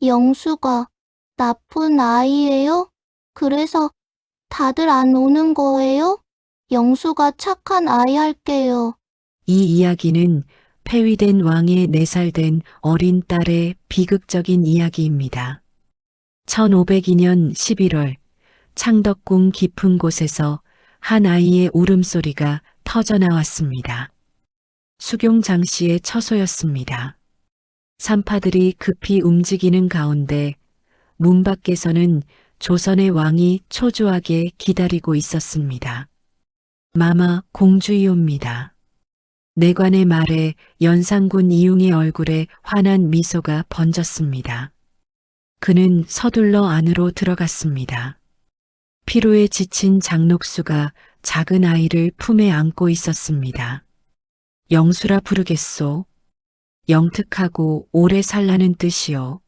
영수가 나쁜 아이예요? 그래서 다들 안 오는 거예요? 영수가 착한 아이 할게요. 이 이야기는 폐위된 왕의 4살 된 어린 딸의 비극적인 이야기입니다. 1502년 11월 창덕궁 깊은 곳에서 한 아이의 울음소리가 터져 나왔습니다. 수경 장씨의 처소였습니다. 산파들이 급히 움직이는 가운데 문 밖에서는 조선의 왕이 초조하게 기다리고 있었습니다. 마마 공주이옵니다. 내관의 말에 연산군 이웅의 얼굴에 환한 미소가 번졌습니다. 그는 서둘러 안으로 들어갔습니다. 피로에 지친 장녹수가 작은 아이를 품에 안고 있었습니다. 영수라 부르겠소. 영특하고 오래 살라는 뜻이요.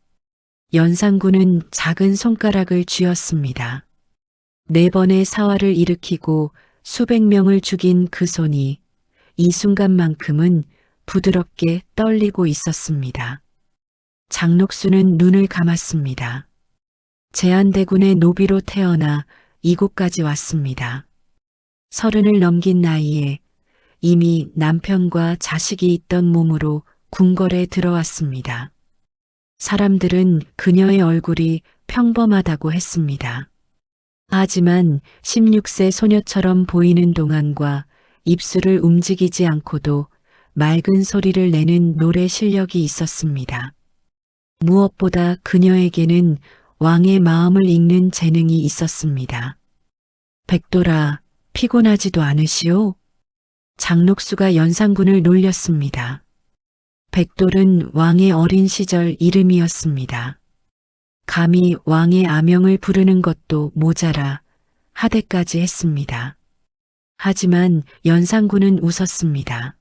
연산군은 작은 손가락을 쥐었습니다. 4번의 사활을 일으키고 수백 명을 죽인 그 손이 이 순간만큼은 부드럽게 떨리고 있었습니다. 장녹수는 눈을 감았습니다. 제한대군의 노비로 태어나 이곳까지 왔습니다. 30을 넘긴 나이에 이미 남편과 자식이 있던 몸으로 궁궐에 들어왔습니다. 사람들은 그녀의 얼굴이 평범하다고 했습니다. 하지만 16세 소녀처럼 보이는 동안과 입술을 움직이지 않고도 맑은 소리를 내는 노래 실력이 있었습니다. 무엇보다 그녀에게는 왕의 마음을 읽는 재능이 있었습니다. 백돌아, 피곤하지도 않으시오? 장녹수가 연산군을 놀렸습니다. 백돌은 왕의 어린 시절 이름이었습니다. 감히 왕의 아명을 부르는 것도 모자라 하대까지 했습니다. 하지만 연산군은 웃었습니다.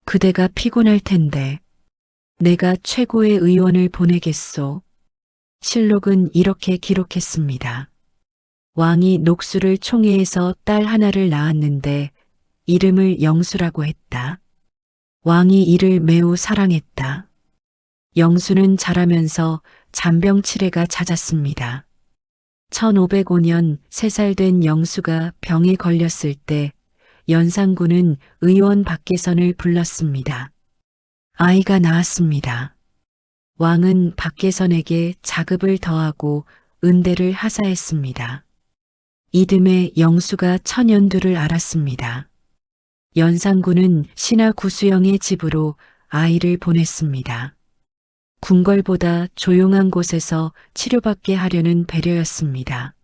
그대가 피곤할 텐데 내가 최고의 의원을 보내겠소. 실록은 이렇게 기록했습니다. 왕이 녹수를 총애해서 딸 하나를 낳았는데 이름을 영수라고 했다. 왕이 이를 매우 사랑했다. 영수는 자라면서 잔병치레가 잦았습니다. 1505년 3살 된 영수가 병에 걸렸을 때 연산군은 의원 박계선을 불렀습니다. 아이가 나았습니다. 왕은 박계선에게 자급을 더하고 은대를 하사했습니다. 이듬해 영수가 천연두를 알았습니다. 연산군은 신하 구수영의 집으로 아이를 보냈습니다. 궁궐보다 조용한 곳에서 치료받게 하려는 배려였습니다.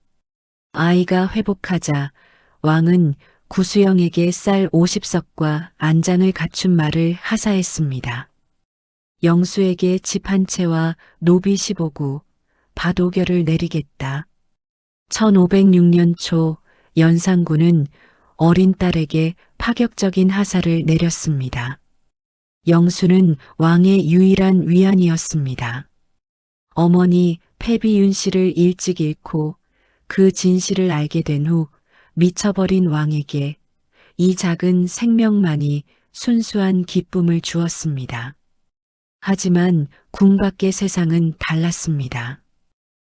아이가 회복하자 왕은 구수영에게 쌀 50석과 안장을 갖춘 말을 하사했습니다. 영수에게 집 한 채와 노비 15구, 밭5결을 내리겠다. 1506년 초 연산군은 어린 딸에게 파격적인 하사를 내렸습니다. 영수는 왕의 유일한 위안이었습니다. 어머니 패비윤 씨를 일찍 잃고 그 진실을 알게 된 후 미쳐버린 왕에게 이 작은 생명만이 순수한 기쁨을 주었습니다. 하지만 궁 밖의 세상은 달랐습니다.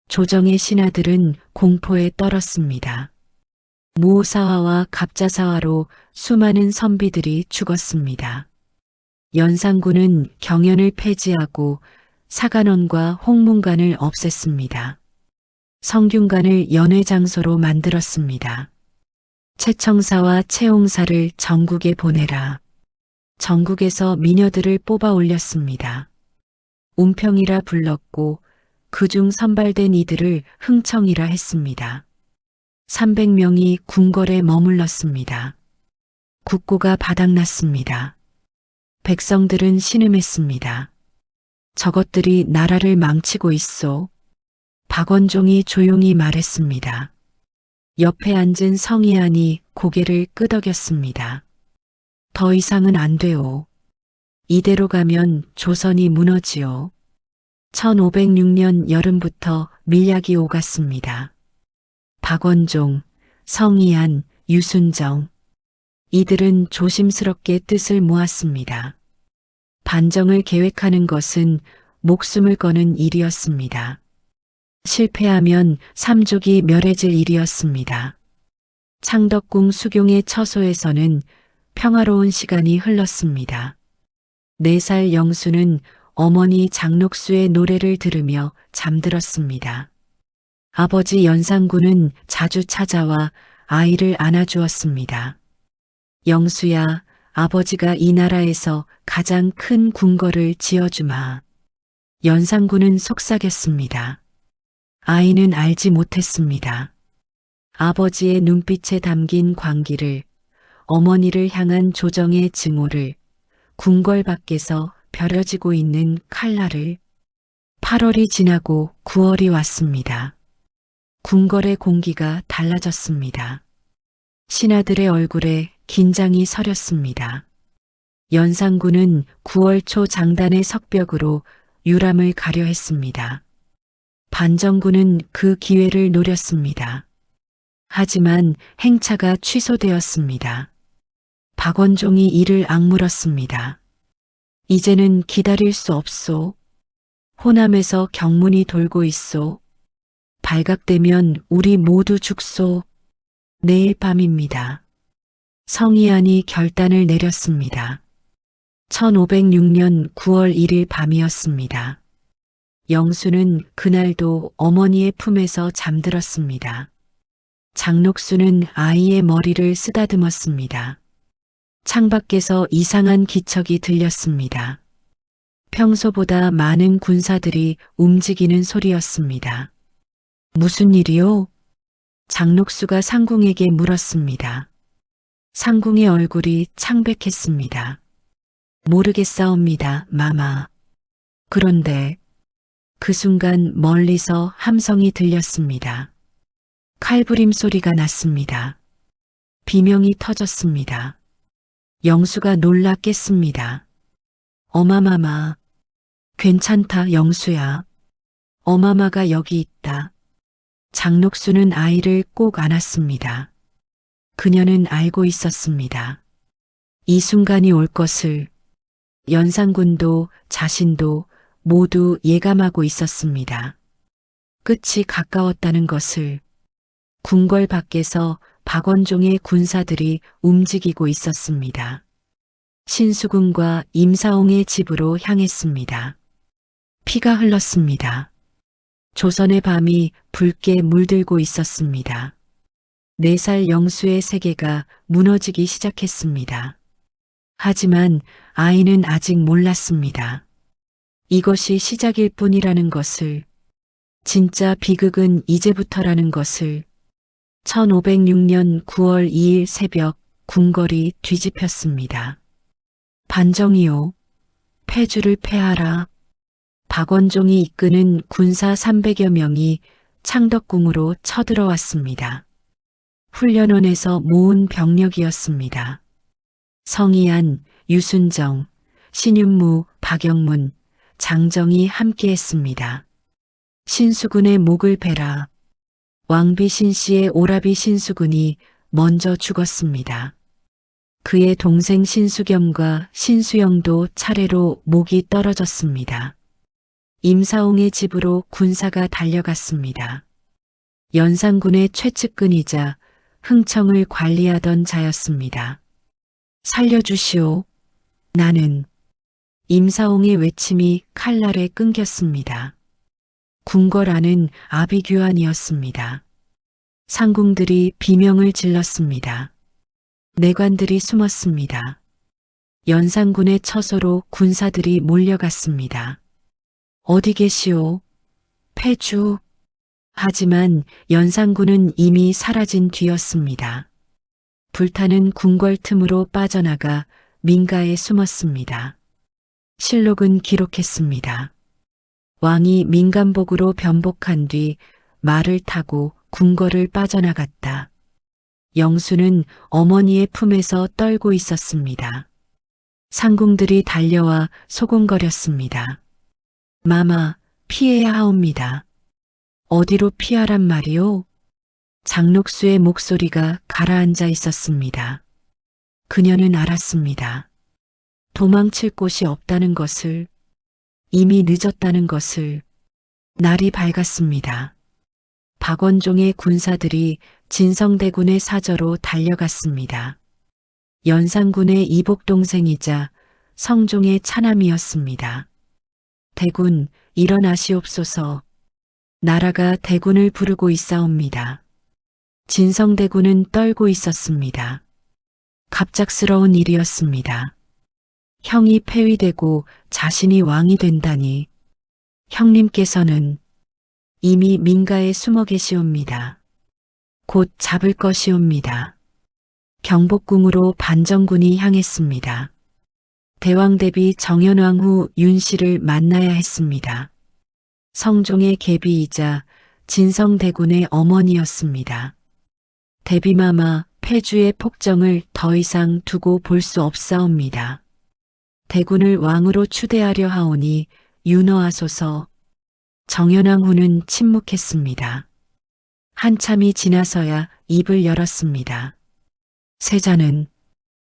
조정의 신하들은 공포에 떨었습니다. 무사화와 갑자사화로 수많은 선비들이 죽었습니다. 연산군은 경연을 폐지하고 사간원과 홍문관을 없앴습니다. 성균관을 연회장소로 만들었습니다. 채청사와 채홍사를 전국에 보내라. 전국에서 미녀들을 뽑아 올렸습니다. 운평이라 불렀고 그중 선발된 이들을 흥청이라 했습니다. 300명이 궁궐에 머물렀습니다. 국고가 바닥났습니다. 백성들은 신음했습니다. 저것들이 나라를 망치고 있어. 박원종이 조용히 말했습니다. 옆에 앉은 성희안이 고개를 끄덕였습니다. 더 이상은 안 돼요. 이대로 가면 조선이 무너지요. 1506년 여름부터 밀약이 오갔습니다. 박원종, 성희안, 유순정. 이들은 조심스럽게 뜻을 모았습니다. 반정을 계획하는 것은 목숨을 거는 일이었습니다. 실패하면 삼족이 멸해질 일이었습니다. 창덕궁 수경의 처소에서는 평화로운 시간이 흘렀습니다. 4살 영수는 어머니 장록수의 노래를 들으며 잠들었습니다. 아버지 연산군은 자주 찾아와 아이를 안아주었습니다. 영수야, 아버지가 이 나라에서 가장 큰 궁궐을 지어주마. 연산군은 속삭였습니다. 아이는 알지 못했습니다. 아버지의 눈빛에 담긴 광기를, 어머니를 향한 조정의 증오를, 궁궐 밖에서 벼려지고 있는 칼날을. 8월이 지나고 9월이 왔습니다. 궁궐의 공기가 달라졌습니다. 신하들의 얼굴에 긴장이 서렸습니다. 연산군은 9월 초 장단의 석벽으로 유람을 가려 했습니다. 반정군은 그 기회를 노렸습니다. 하지만 행차가 취소되었습니다. 박원종이 이를 악물었습니다. 이제는 기다릴 수 없소. 호남에서 경문이 돌고 있소. 발각되면 우리 모두 죽소. 내일 밤입니다. 성희안이 결단을 내렸습니다. 1506년 9월 1일 밤이었습니다. 영수는 그날도 어머니의 품에서 잠들었습니다. 장록수는 아이의 머리를 쓰다듬었습니다. 창밖에서 이상한 기척이 들렸습니다. 평소보다 많은 군사들이 움직이는 소리였습니다. 무슨 일이요? 장록수가 상궁에게 물었습니다. 상궁의 얼굴이 창백했습니다. 모르겠사옵니다, 마마. 그런데 그 순간 멀리서 함성이 들렸습니다. 칼부림 소리가 났습니다. 비명이 터졌습니다. 영수가 놀라 깼습니다. 어마마마, 괜찮다 영수야. 어마마가 여기 있다. 장록수는 아이를 꼭 안았습니다. 그녀는 알고 있었습니다. 이 순간이 올 것을. 연산군도 자신도 모두 예감하고 있었습니다. 끝이 가까웠다는 것을. 궁궐 밖에서 박원종의 군사들이 움직이고 있었습니다. 신수군과 임사홍의 집으로 향했습니다. 피가 흘렀습니다. 조선의 밤이 붉게 물들고 있었습니다. 4살 영수의 세계가 무너지기 시작했습니다. 하지만 아이는 아직 몰랐습니다. 이것이 시작일 뿐이라는 것을, 진짜 비극은 이제부터라는 것을. 1506년 9월 2일 새벽 궁궐이 뒤집혔습니다. 반정이요, 패주를 패하라. 박원종이 이끄는 군사 300여 명이 창덕궁으로 쳐들어왔습니다. 훈련원에서 모은 병력이었습니다. 성희안, 유순정, 신윤무, 박영문, 장정이 함께했습니다. 신수군의 목을 베라. 왕비 신씨의 오라비 신수군이 먼저 죽었습니다. 그의 동생 신수겸과 신수영도 차례로 목이 떨어졌습니다. 임사홍의 집으로 군사가 달려갔습니다. 연산군의 최측근이자 흥청을 관리하던 자였습니다. 살려주시오. 나는. 임사홍의 외침이 칼날에 끊겼습니다. 궁궐 안은 아비규환이었습니다. 상궁들이 비명을 질렀습니다. 내관들이 숨었습니다. 연산군의 처소로 군사들이 몰려갔습니다. 어디 계시오? 패주. 하지만 연산군은 이미 사라진 뒤였습니다. 불타는 궁궐 틈으로 빠져나가 민가에 숨었습니다. 실록은 기록했습니다. 왕이 민간복으로 변복한 뒤 말을 타고 궁궐을 빠져나갔다. 영수는 어머니의 품에서 떨고 있었습니다. 상궁들이 달려와 소곤거렸습니다. 마마, 피해야 하옵니다. 어디로 피하란 말이오? 장록수의 목소리가 가라앉아 있었습니다. 그녀는 알았습니다. 도망칠 곳이 없다는 것을. 이미 늦었다는 것을. 날이 밝았습니다. 박원종의 군사들이 진성대군의 사저로 달려갔습니다. 연산군의 이복 동생이자 성종의 차남이었습니다. 대군, 일어나시옵소서. 나라가 대군을 부르고 있사옵니다. 진성대군은 떨고 있었습니다. 갑작스러운 일이었습니다. 형이 폐위되고 자신이 왕이 된다니. 형님께서는 이미 민가에 숨어 계시옵니다. 곧 잡을 것이옵니다. 경복궁으로 반정군이 향했습니다. 대왕 대비 정현왕 후 윤씨를 만나야 했습니다. 성종의 계비이자 진성대군의 어머니였습니다. 대비마마 폐주의 폭정을 더 이상 두고 볼 수 없사옵니다. 대군을 왕으로 추대하려 하오니 윤허하소서. 정현왕 후는 침묵했습니다. 한참이 지나서야 입을 열었습니다.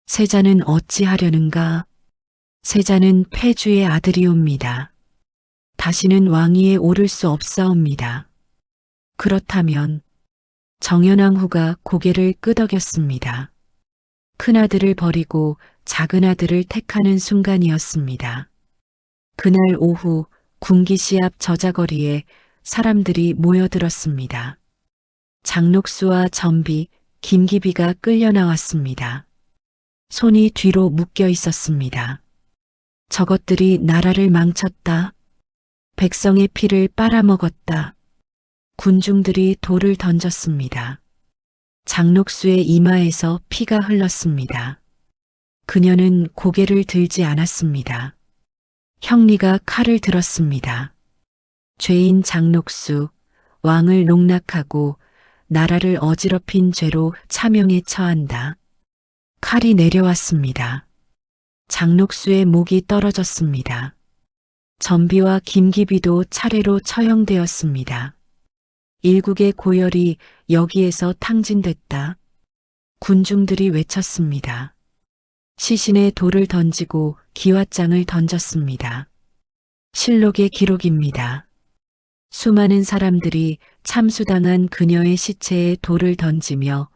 세자는 어찌하려는가? 세자는 폐주의 아들이옵니다. 다시는 왕위에 오를 수 없사옵니다. 그렇다면 정현왕 후가 고개를 끄덕였습니다. 큰아들을 버리고 작은아들을 택하는 순간이었습니다. 그날 오후 군기시 앞 저자거리에 사람들이 모여들었습니다. 장녹수와 전비, 김기비가 끌려 나왔습니다. 손이 뒤로 묶여 있었습니다. 저것들이 나라를 망쳤다. 백성의 피를 빨아먹었다. 군중들이 돌을 던졌습니다. 장녹수의 이마에서 피가 흘렀습니다. 그녀는 고개를 들지 않았습니다. 형리가 칼을 들었습니다. 죄인 장녹수, 왕을 농락하고 나라를 어지럽힌 죄로 차명에 처한다. 칼이 내려왔습니다. 장녹수의 목이 떨어졌습니다. 전비와 김기비도 차례로 처형되었습니다. 일국의 고열이 여기에서 탕진됐다. 군중들이 외쳤습니다. 시신에 돌을 던지고 기왓장을 던졌습니다. 실록의 기록입니다. 수많은 사람들이 참수당한 그녀의 시체에 돌을 던지며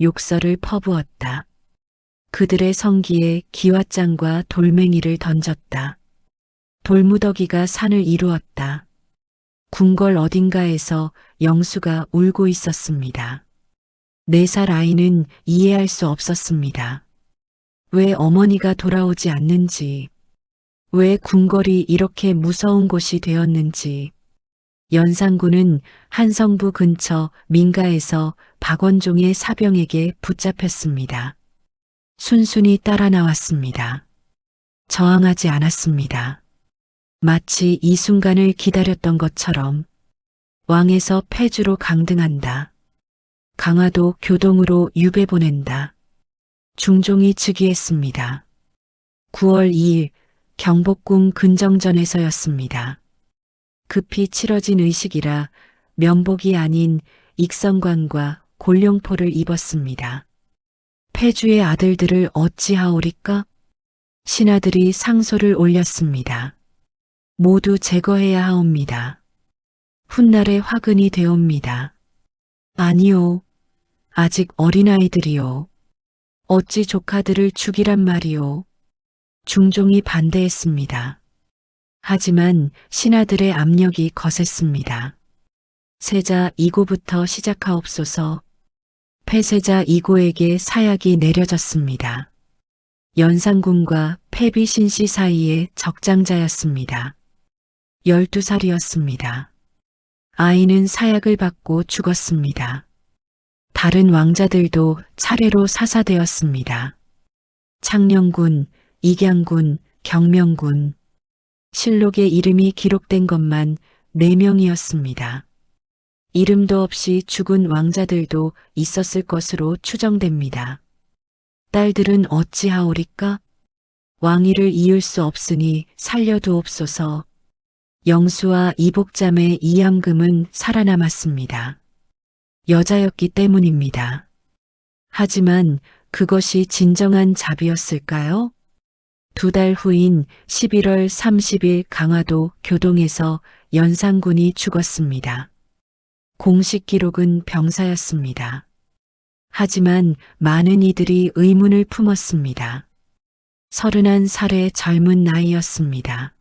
욕설을 퍼부었다. 그들의 성기에 기왓장과 돌멩이를 던졌다. 돌무더기가 산을 이루었다. 궁궐 어딘가에서 영수가 울고 있었습니다. 4살 아이는 이해할 수 없었습니다. 왜 어머니가 돌아오지 않는지, 왜 궁궐이 이렇게 무서운 곳이 되었는지. 연산군은 한성부 근처 민가에서 박원종의 사병에게 붙잡혔습니다. 순순히 따라 나왔습니다. 저항하지 않았습니다. 마치 이 순간을 기다렸던 것처럼. 왕에서 폐주로 강등한다. 강화도 교동으로 유배 보낸다. 중종이 즉위했습니다. 9월 2일 경복궁 근정전에서였습니다. 급히 치러진 의식이라 면복이 아닌 익성관과 골룡포를 입었습니다. 폐주의 아들들을 어찌하오리까? 신하들이 상소를 올렸습니다. 모두 제거해야 하옵니다. 훗날의 화근이 되옵니다. 아니요. 아직 어린아이들이요. 어찌 조카들을 죽이란 말이오. 중종이 반대했습니다. 하지만 신하들의 압력이 거셌습니다. 세자 이고부터 시작하옵소서. 폐세자 이고에게 사약이 내려졌습니다. 연산군과 폐비신씨 사이의 적장자였습니다. 12살이었습니다. 아이는 사약을 받고 죽었습니다. 다른 왕자들도 차례로 사사되었습니다. 창녕군, 익양군, 경명군. 실록에 이름이 기록된 것만 4명이었습니다. 이름도 없이 죽은 왕자들도 있었을 것으로 추정됩니다. 딸들은 어찌하오리까? 왕위를 이을 수 없으니 살려두옵소서. 영수와 이복자매 이양금은 살아남았습니다. 여자였기 때문입니다. 하지만 그것이 진정한 자비였을까요? 2달 후인 11월 30일 강화도 교동에서 연산군이 죽었습니다. 공식 기록은 병사였습니다. 하지만 많은 이들이 의문을 품었습니다. 31살의 젊은 나이였습니다.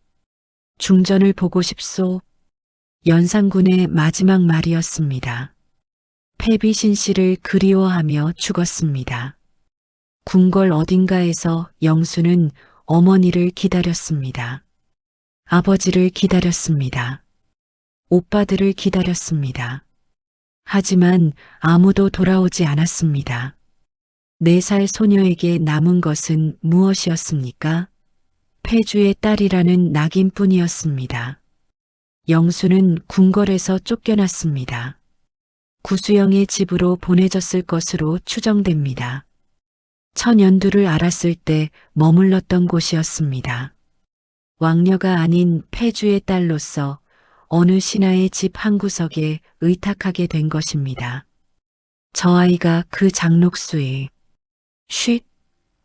중전을 보고 싶소. 연산군의 마지막 말이었습니다. 패비신 씨를 그리워하며 죽었습니다. 궁궐 어딘가에서 영수는 어머니를 기다렸습니다. 아버지를 기다렸습니다. 오빠들을 기다렸습니다. 하지만 아무도 돌아오지 않았습니다. 4살 소녀에게 남은 것은 무엇이었습니까? 폐주의 딸이라는 낙인뿐이었습니다. 영수는 궁궐에서 쫓겨났습니다. 구수영의 집으로 보내졌을 것으로 추정됩니다. 천연두를 알았을 때 머물렀던 곳이었습니다. 왕녀가 아닌 폐주의 딸로서 어느 신하의 집 한 구석에 의탁하게 된 것입니다. 저 아이가 그 장록수에 쉿!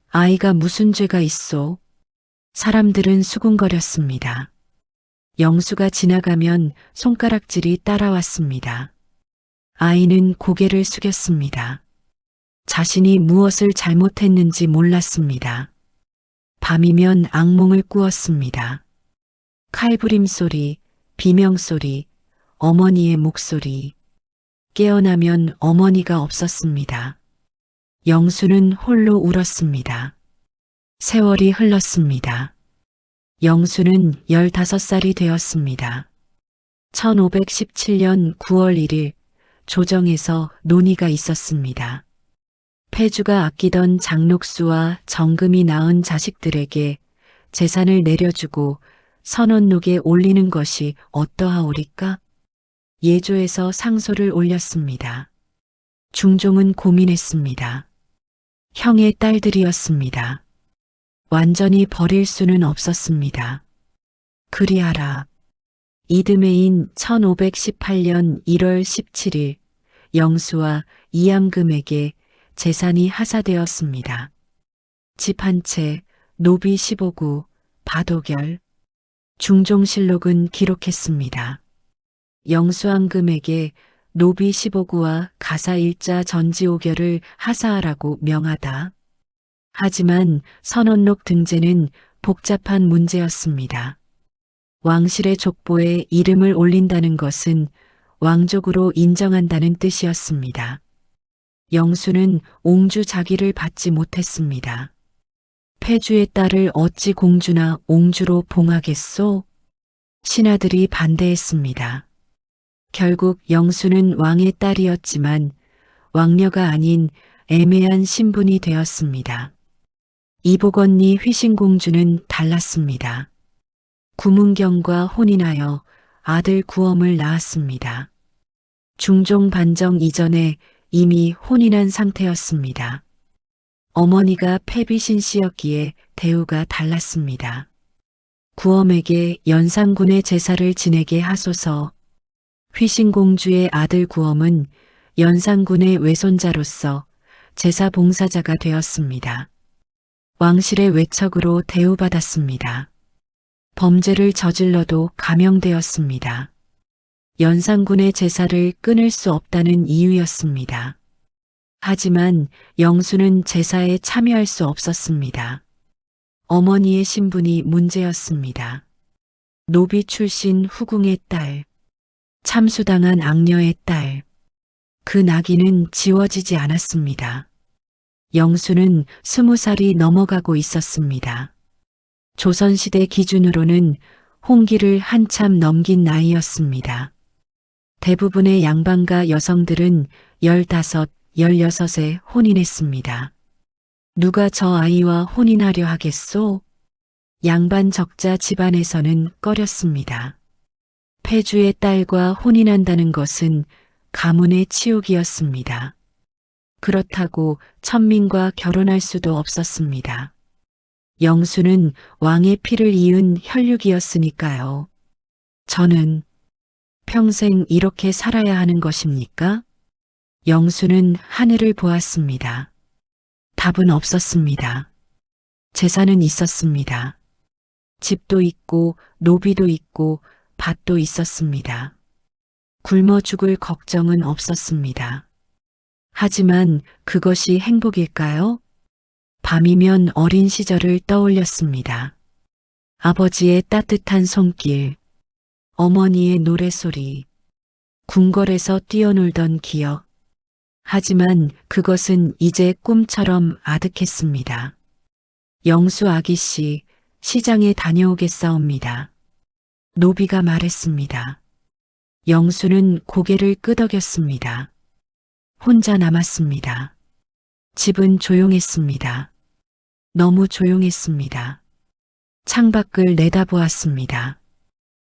아이가 무슨 죄가 있소? 사람들은 수군거렸습니다. 영수가 지나가면 손가락질이 따라왔습니다. 아이는 고개를 숙였습니다. 자신이 무엇을 잘못했는지 몰랐습니다. 밤이면 악몽을 꾸었습니다. 칼부림 소리, 비명소리, 어머니의 목소리. 깨어나면 어머니가 없었습니다. 영수는 홀로 울었습니다. 세월이 흘렀습니다. 영수는 15살이 되었습니다. 1517년 9월 1일 조정에서 논의가 있었습니다. 폐주가 아끼던 장록수와 정금이 낳은 자식들에게 재산을 내려주고 선언록에 올리는 것이 어떠하오리까? 예조에서 상소를 올렸습니다. 중종은 고민했습니다. 형의 딸들이었습니다. 완전히 버릴 수는 없었습니다. 그리하라. 이듬해인 1518년 1월 17일 영수와 이암금에게 재산이 하사되었습니다. 집 한 채, 노비 15구, 바도결. 중종실록은 기록했습니다. 영수암금에게 노비 15구와 가사 일자 전지 5결을 하사하라고 명하다. 하지만 선언록 등재는 복잡한 문제였습니다. 왕실의 족보에 이름을 올린다는 것은 왕족으로 인정한다는 뜻이었습니다. 영수는 옹주 자기를 받지 못했습니다. 폐주의 딸을 어찌 공주나 옹주로 봉하겠소? 신하들이 반대했습니다. 결국 영수는 왕의 딸이었지만 왕녀가 아닌 애매한 신분이 되었습니다. 이복 언니 휘신공주는 달랐습니다. 구문경과 혼인하여 아들 구엄을 낳았습니다. 중종 반정 이전에 이미 혼인한 상태였습니다. 어머니가 패비신 씨였기에 대우가 달랐습니다. 구엄에게 연산군의 제사를 지내게 하소서. 휘신공주의 아들 구엄은 연산군의 외손자로서 제사 봉사자가 되었습니다. 왕실의 외척으로 대우받았습니다. 범죄를 저질러도 감형되었습니다. 연산군의 제사를 끊을 수 없다는 이유였습니다. 하지만 영수는 제사에 참여할 수 없었습니다. 어머니의 신분이 문제였습니다. 노비 출신 후궁의 딸, 참수당한 악녀의 딸, 그 낙인은 지워지지 않았습니다. 영수는 20살이 넘어가고 있었습니다. 조선시대 기준으로는 홍기를 한참 넘긴 나이였습니다. 대부분의 양반가 여성들은 15, 16에 혼인했습니다. 누가 저 아이와 혼인하려 하겠소? 양반 적자 집안에서는 꺼렸습니다. 폐주의 딸과 혼인한다는 것은 가문의 치욕이었습니다. 그렇다고 천민과 결혼할 수도 없었습니다. 영수는 왕의 피를 이은 혈육이었으니까요. 저는 평생 이렇게 살아야 하는 것입니까? 영수는 하늘을 보았습니다. 답은 없었습니다. 재산은 있었습니다. 집도 있고 노비도 있고 밭도 있었습니다. 굶어 죽을 걱정은 없었습니다. 하지만 그것이 행복일까요? 밤이면 어린 시절을 떠올렸습니다. 아버지의 따뜻한 손길, 어머니의 노래소리, 궁궐에서 뛰어놀던 기억. 하지만 그것은 이제 꿈처럼 아득했습니다. 영수 아기씨, 시장에 다녀오겠사옵니다. 노비가 말했습니다. 영수는 고개를 끄덕였습니다. 혼자 남았습니다. 집은 조용했습니다. 너무 조용했습니다. 창밖을 내다보았습니다.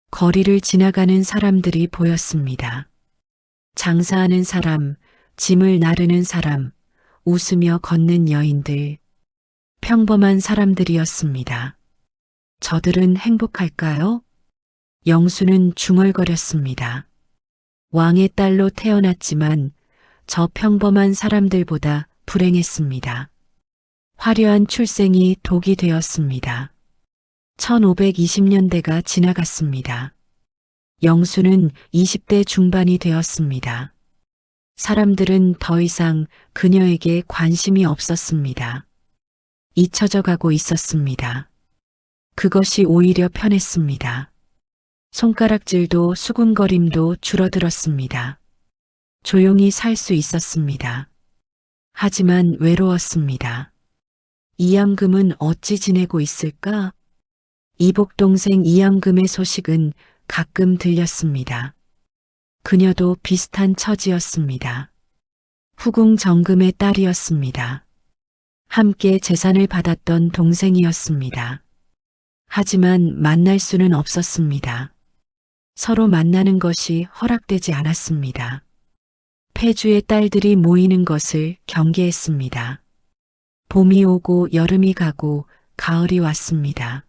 거리를 지나가는 사람들이 보였습니다. 장사하는 사람, 짐을 나르는 사람, 웃으며 걷는 여인들. 평범한 사람들이었습니다. 저들은 행복할까요? 영수는 중얼거렸습니다. 왕의 딸로 태어났지만 저 평범한 사람들보다 불행했습니다. 화려한 출생이 독이 되었습니다. 1520년대가 지나갔습니다. 영수는 20대 중반이 되었습니다. 사람들은 더 이상 그녀에게 관심이 없었습니다. 잊혀져 가고 있었습니다. 그것이 오히려 편했습니다. 손가락질도 수군거림도 줄어들었습니다. 조용히 살 수 있었습니다. 하지만 외로웠습니다. 이양금은 어찌 지내고 있을까? 이복 동생 이양금의 소식은 가끔 들렸습니다. 그녀도 비슷한 처지였습니다. 후궁 정금의 딸이었습니다. 함께 재산을 받았던 동생이었습니다. 하지만 만날 수는 없었습니다. 서로 만나는 것이 허락되지 않았습니다. 폐주의 딸들이 모이는 것을 경계했습니다. 봄이 오고 여름이 가고 가을이 왔습니다.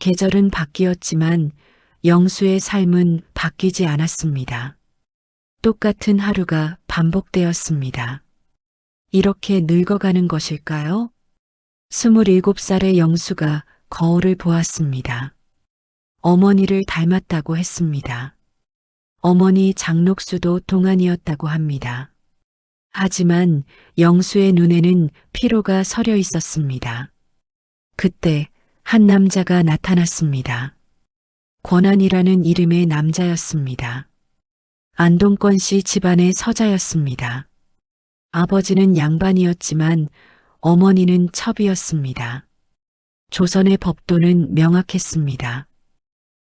계절은 바뀌었지만 영수의 삶은 바뀌지 않았습니다. 똑같은 하루가 반복되었습니다. 이렇게 늙어가는 것일까요? 27살의 영수가 거울을 보았습니다. 어머니를 닮았다고 했습니다. 어머니 장록수도 동안이었다고 합니다. 하지만 영수의 눈에는 피로가 서려 있었습니다. 그때 한 남자가 나타났습니다. 권한이라는 이름의 남자였습니다. 안동권 씨 집안의 서자였습니다. 아버지는 양반이었지만 어머니는 첩이었습니다. 조선의 법도는 명확했습니다.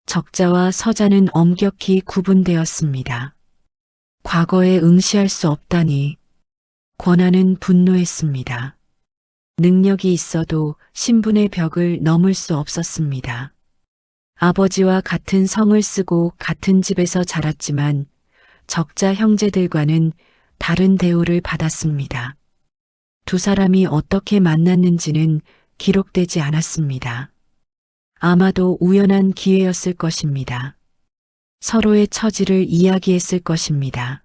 적자와 서자는 엄격히 구분되었습니다. 과거에 응시할 수 없다니 권한은 분노했습니다. 능력이 있어도 신분의 벽을 넘을 수 없었습니다. 아버지와 같은 성을 쓰고 같은 집에서 자랐지만 적자 형제들과는 다른 대우를 받았습니다. 두 사람이 어떻게 만났는지는 기록되지 않았습니다. 아마도 우연한 기회였을 것입니다. 서로의 처지를 이야기했을 것입니다.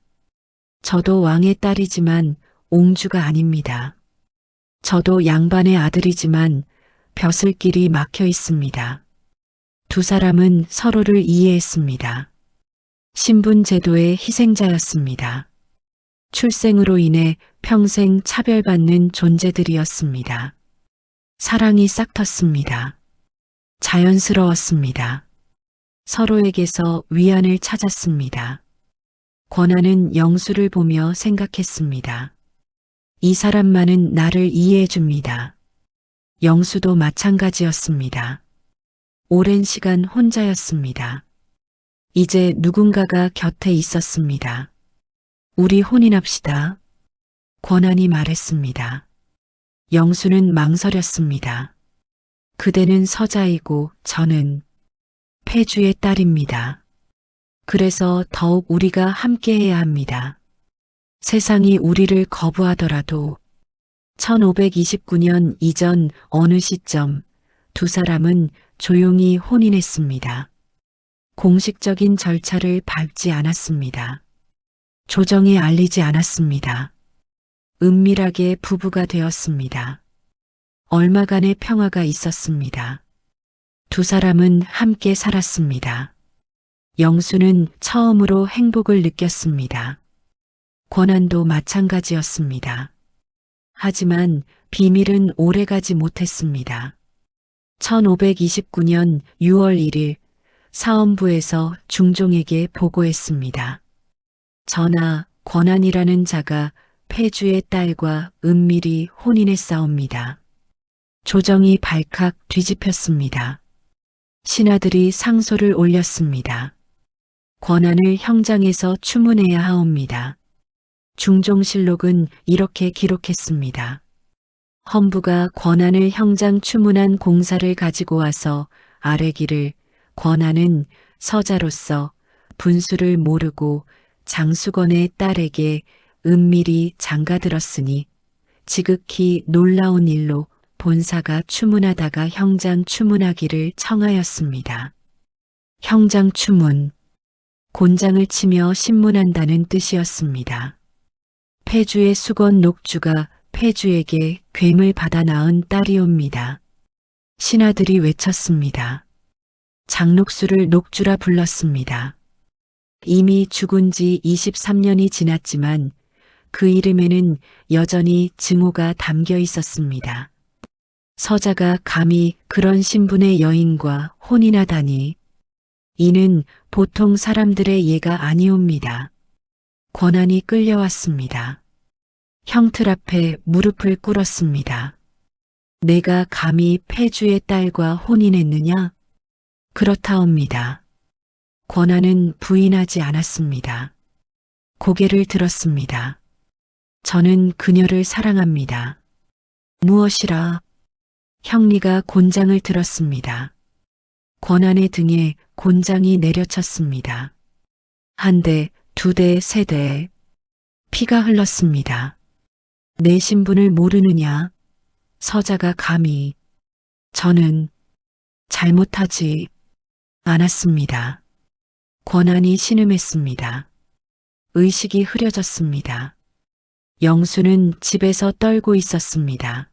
저도 왕의 딸이지만 옹주가 아닙니다. 저도 양반의 아들이지만 벼슬길이 막혀 있습니다. 두 사람은 서로를 이해했습니다. 신분제도의 희생자였습니다. 출생으로 인해 평생 차별받는 존재들이었습니다. 사랑이 싹텄습니다. 자연스러웠습니다. 서로에게서 위안을 찾았습니다. 권한은 영수를 보며 생각했습니다. 이 사람만은 나를 이해해 줍니다. 영수도 마찬가지였습니다. 오랜 시간 혼자였습니다. 이제 누군가가 곁에 있었습니다. 우리 혼인합시다. 권한이 말했습니다. 영수는 망설였습니다. 그대는 서자이고 저는 폐주의 딸입니다. 그래서 더욱 우리가 함께해야 합니다. 세상이 우리를 거부하더라도 1529년 이전 어느 시점 두 사람은 조용히 혼인했습니다. 공식적인 절차를 밟지 않았습니다. 조정에 알리지 않았습니다. 은밀하게 부부가 되었습니다. 얼마간의 평화가 있었습니다. 두 사람은 함께 살았습니다. 영수는 처음으로 행복을 느꼈습니다. 권한도 마찬가지였습니다. 하지만 비밀은 오래가지 못했습니다. 1529년 6월 1일 사헌부에서 중종에게 보고했습니다. 전하, 권한이라는 자가 폐주의 딸과 은밀히 혼인했사옵니다. 조정이 발칵 뒤집혔습니다. 신하들이 상소를 올렸습니다. 권한을 형장에서 추문해야 하옵니다. 중종실록은 이렇게 기록했습니다. 헌부가 권한을 형장 추문한 공사를 가지고 와서 아뢰기를 권한은 서자로서 분수를 모르고 장수건의 딸에게 은밀히 장가들었으니 지극히 놀라운 일로 본사가 추문하다가 형장 추문하기를 청하였습니다. 형장 추문, 곤장을 치며 신문한다는 뜻이었습니다. 폐주의 수건 녹주가 폐주에게 괴물 받아 낳은 딸이옵니다. 신하들이 외쳤습니다. 장녹수를 녹주라 불렀습니다. 이미 죽은 지 23년이 지났지만 그 이름에는 여전히 증오가 담겨 있었습니다. 서자가 감히 그런 신분의 여인과 혼인하다니 이는 보통 사람들의 예가 아니옵니다. 권한이 끌려왔습니다. 형틀 앞에 무릎을 꿇었습니다. 내가 감히 폐주의 딸과 혼인했느냐? 그렇다옵니다. 권한은 부인하지 않았습니다. 고개를 들었습니다. 저는 그녀를 사랑합니다. 무엇이라? 형리가 곤장을 들었습니다. 권한의 등에 곤장이 내려쳤습니다. 한 대, 두 대, 세 대. 피가 흘렀습니다. 내 신분을 모르느냐? 서자가 감히. 저는 잘못하지 않았습니다. 권한이 신음했습니다. 의식이 흐려졌습니다. 영수는 집에서 떨고 있었습니다.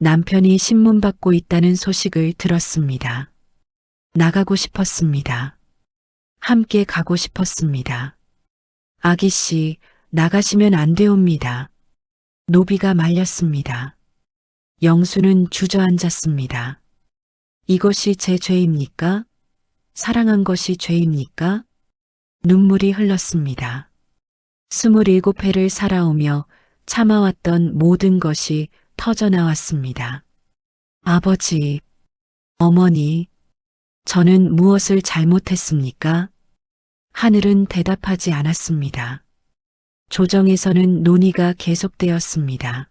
남편이 신문 받고 있다는 소식을 들었습니다. 나가고 싶었습니다. 함께 가고 싶었습니다. 아기씨, 나가시면 안 되옵니다. 노비가 말렸습니다. 영수는 주저앉았습니다. 이것이 제 죄입니까? 사랑한 것이 죄입니까? 눈물이 흘렀습니다. 27회를 살아오며 참아왔던 모든 것이 터져나왔습니다. 아버지, 어머니, 저는 무엇을 잘못했습니까? 하늘은 대답하지 않았습니다. 조정에서는 논의가 계속되었습니다.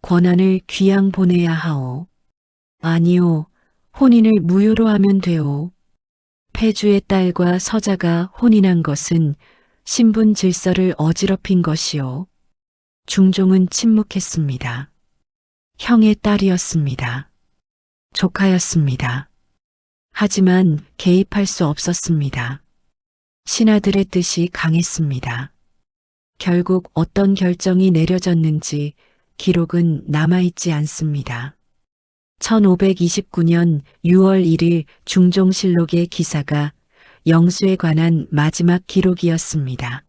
권한을 귀양 보내야 하오. 아니오, 혼인을 무효로 하면 되오. 폐주의 딸과 서자가 혼인한 것은 신분 질서를 어지럽힌 것이오. 중종은 침묵했습니다. 형의 딸이었습니다. 조카였습니다. 하지만 개입할 수 없었습니다. 신하들의 뜻이 강했습니다. 결국 어떤 결정이 내려졌는지 기록은 남아있지 않습니다. 1529년 6월 1일 중종실록의 기사가 영수에 관한 마지막 기록이었습니다.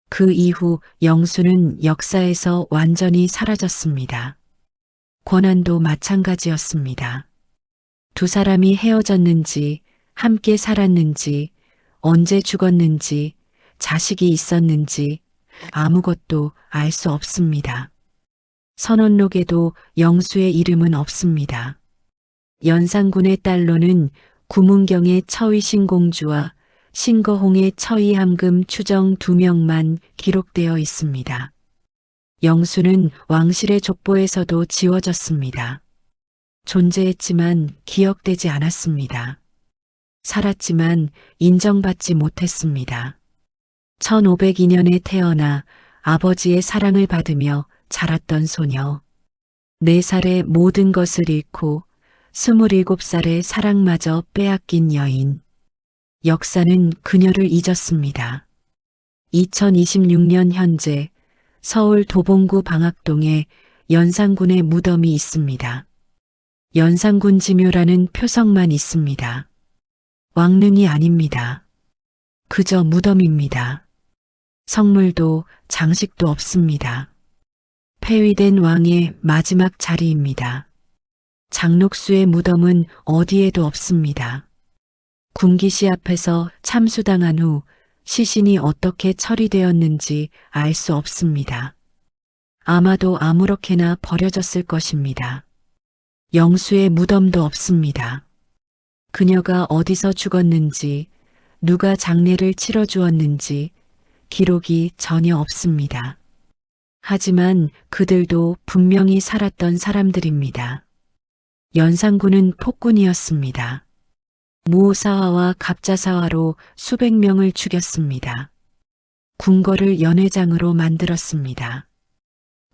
그 이후 영수는 역사에서 완전히 사라졌습니다. 권한도 마찬가지였습니다. 두 사람이 헤어졌는지, 함께 살았는지, 언제 죽었는지, 자식이 있었는지 아무것도 알 수 없습니다. 선언록에도 영수의 이름은 없습니다. 연산군의 딸로는 구문경의 처위신공주와 신거홍의 처위함금 추정 2명만 기록되어 있습니다. 영수는 왕실의 족보에서도 지워졌습니다. 존재했지만 기억되지 않았습니다. 살았지만 인정받지 못했습니다. 1502년에 태어나 아버지의 사랑을 받으며 자랐던 소녀. 4살에 모든 것을 잃고 27살에 사랑마저 빼앗긴 여인. 역사는 그녀를 잊었습니다. 2026년 현재 서울 도봉구 방학동에 연산군의 무덤이 있습니다. 연산군 지묘라는 표성만 있습니다. 왕릉이 아닙니다. 그저 무덤입니다. 성물도 장식도 없습니다. 폐위된 왕의 마지막 자리입니다. 장록수의 무덤은 어디에도 없습니다. 군기시 앞에서 참수당한 후 시신이 어떻게 처리되었는지 알 수 없습니다. 아마도 아무렇게나 버려졌을 것입니다. 영수의 무덤도 없습니다. 그녀가 어디서 죽었는지, 누가 장례를 치러주었는지 기록이 전혀 없습니다. 하지만 그들도 분명히 살았던 사람들입니다. 연산군은 폭군이었습니다. 무오사화와 갑자사화로 수백 명을 죽였습니다. 궁궐을 연회장으로 만들었습니다.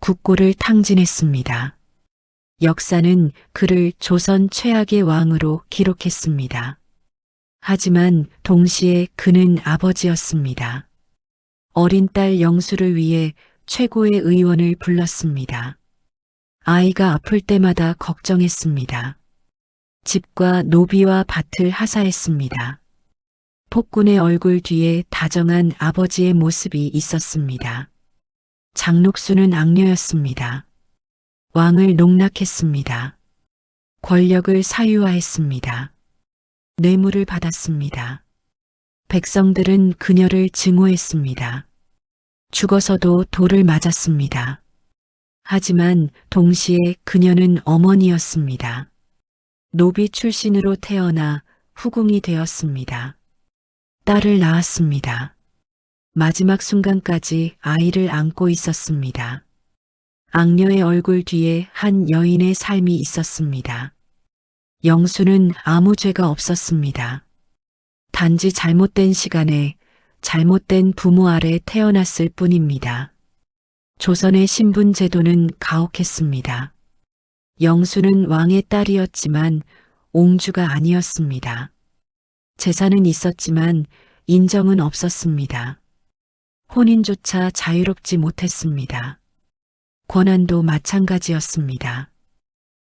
국고를 탕진했습니다. 역사는 그를 조선 최악의 왕으로 기록했습니다. 하지만 동시에 그는 아버지였습니다. 어린 딸 영수를 위해 최고의 의원을 불렀습니다. 아이가 아플 때마다 걱정했습니다. 집과 노비와 밭을 하사했습니다. 폭군의 얼굴 뒤에 다정한 아버지의 모습이 있었습니다. 장록수는 악녀였습니다. 왕을 농락했습니다. 권력을 사유화했습니다. 뇌물을 받았습니다. 백성들은 그녀를 증오했습니다. 죽어서도 돌을 맞았습니다. 하지만 동시에 그녀는 어머니였습니다. 노비 출신으로 태어나 후궁이 되었습니다. 딸을 낳았습니다. 마지막 순간까지 아이를 안고 있었습니다. 악녀의 얼굴 뒤에 한 여인의 삶이 있었습니다. 영수는 아무 죄가 없었습니다. 단지 잘못된 시간에 잘못된 부모 아래 태어났을 뿐입니다. 조선의 신분 제도는 가혹했습니다. 영수는 왕의 딸이었지만 옹주가 아니었습니다. 재산은 있었지만 인정은 없었습니다. 혼인조차 자유롭지 못했습니다. 권한도 마찬가지였습니다.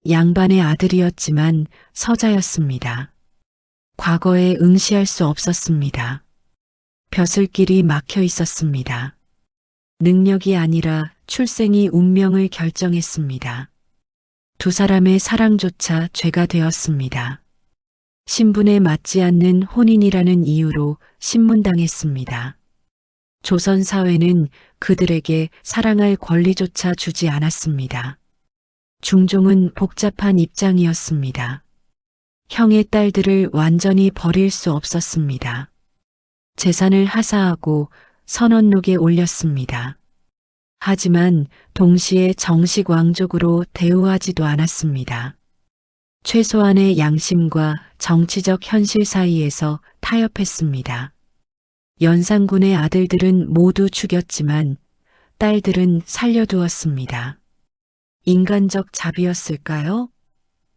양반의 아들이었지만 서자였습니다. 과거에 응시할 수 없었습니다. 벼슬길이 막혀 있었습니다. 능력이 아니라 출생이 운명을 결정했습니다. 두 사람의 사랑조차 죄가 되었습니다. 신분에 맞지 않는 혼인이라는 이유로 신문당했습니다. 조선 사회는 그들에게 사랑할 권리조차 주지 않았습니다. 중종은 복잡한 입장이었습니다. 형의 딸들을 완전히 버릴 수 없었습니다. 재산을 하사하고 선원록에 올렸습니다. 하지만 동시에 정식 왕족으로 대우하지도 않았습니다. 최소한의 양심과 정치적 현실 사이에서 타협했습니다. 연산군의 아들들은 모두 죽였지만 딸들은 살려두었습니다. 인간적 자비였을까요?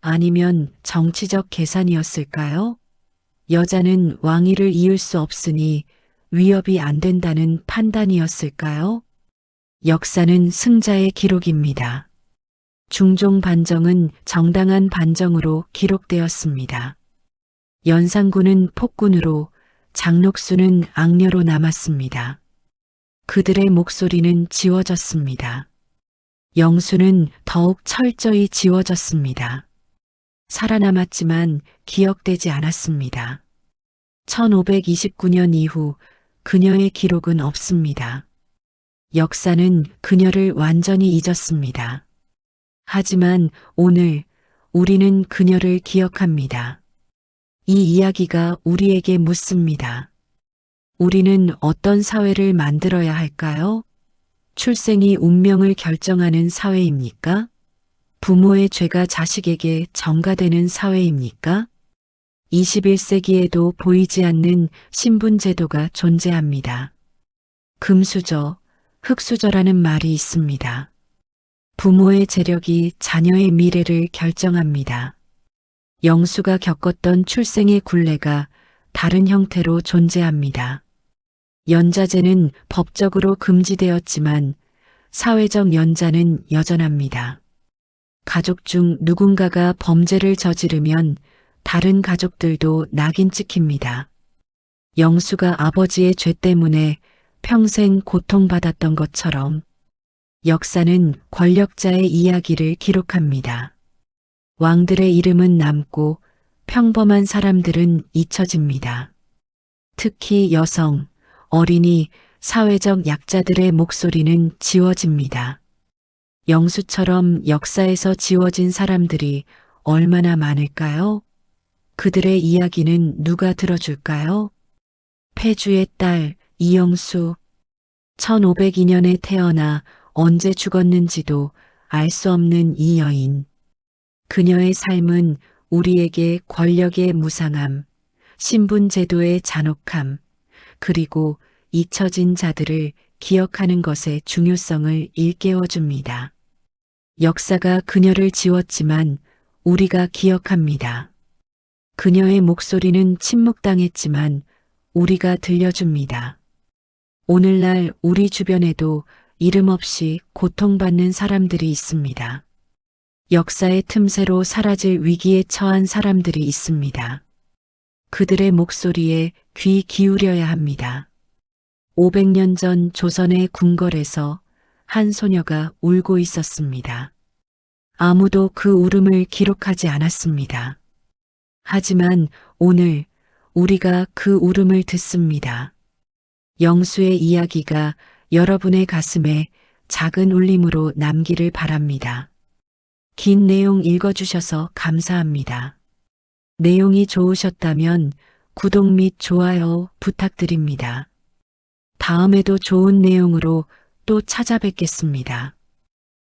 아니면 정치적 계산이었을까요? 여자는 왕위를 이을 수 없으니 위협이 안 된다는 판단이었을까요? 역사는 승자의 기록입니다. 중종 반정은 정당한 반정으로 기록되었습니다. 연산군은 폭군으로, 장록수는 악녀로 남았습니다. 그들의 목소리는 지워졌습니다. 영수는 더욱 철저히 지워졌습니다. 살아남았지만 기억되지 않았습니다. 1529년 이후 그녀의 기록은 없습니다. 역사는 그녀를 완전히 잊었습니다. 하지만 오늘 우리는 그녀를 기억합니다. 이 이야기가 우리에게 묻습니다. 우리는 어떤 사회를 만들어야 할까요? 출생이 운명을 결정하는 사회입니까? 부모의 죄가 자식에게 전가되는 사회입니까? 21세기에도 보이지 않는 신분제도가 존재합니다. 금수저, 흙수저라는 말이 있습니다. 부모의 재력이 자녀의 미래를 결정합니다. 영수가 겪었던 출생의 굴레가 다른 형태로 존재합니다. 연자제는 법적으로 금지되었지만 사회적 연자는 여전합니다. 가족 중 누군가가 범죄를 저지르면 다른 가족들도 낙인 찍힙니다. 영수가 아버지의 죄 때문에 평생 고통받았던 것처럼 역사는 권력자의 이야기를 기록합니다. 왕들의 이름은 남고 평범한 사람들은 잊혀집니다. 특히 여성, 어린이, 사회적 약자들의 목소리는 지워집니다. 영수처럼 역사에서 지워진 사람들이 얼마나 많을까요? 그들의 이야기는 누가 들어줄까요? 패주의 딸 이영수. 1502년에 태어나 언제 죽었는지도 알 수 없는 이 여인. 그녀의 삶은 우리에게 권력의 무상함, 신분 제도의 잔혹함, 그리고 잊혀진 자들을 기억하는 것의 중요성을 일깨워 줍니다. 역사가 그녀를 지웠지만 우리가 기억합니다. 그녀의 목소리는 침묵당했지만 우리가 들려줍니다. 오늘날 우리 주변에도 이름 없이 고통받는 사람들이 있습니다. 역사의 틈새로 사라질 위기에 처한 사람들이 있습니다. 그들의 목소리에 귀 기울여야 합니다. 500년 전 조선의 궁궐에서 한 소녀가 울고 있었습니다. 아무도 그 울음을 기록하지 않았습니다. 하지만 오늘 우리가 그 울음을 듣습니다. 영수의 이야기가 여러분의 가슴에 작은 울림으로 남기를 바랍니다. 긴 내용 읽어주셔서 감사합니다. 내용이 좋으셨다면 구독 및 좋아요 부탁드립니다. 다음에도 좋은 내용으로 또 찾아뵙겠습니다.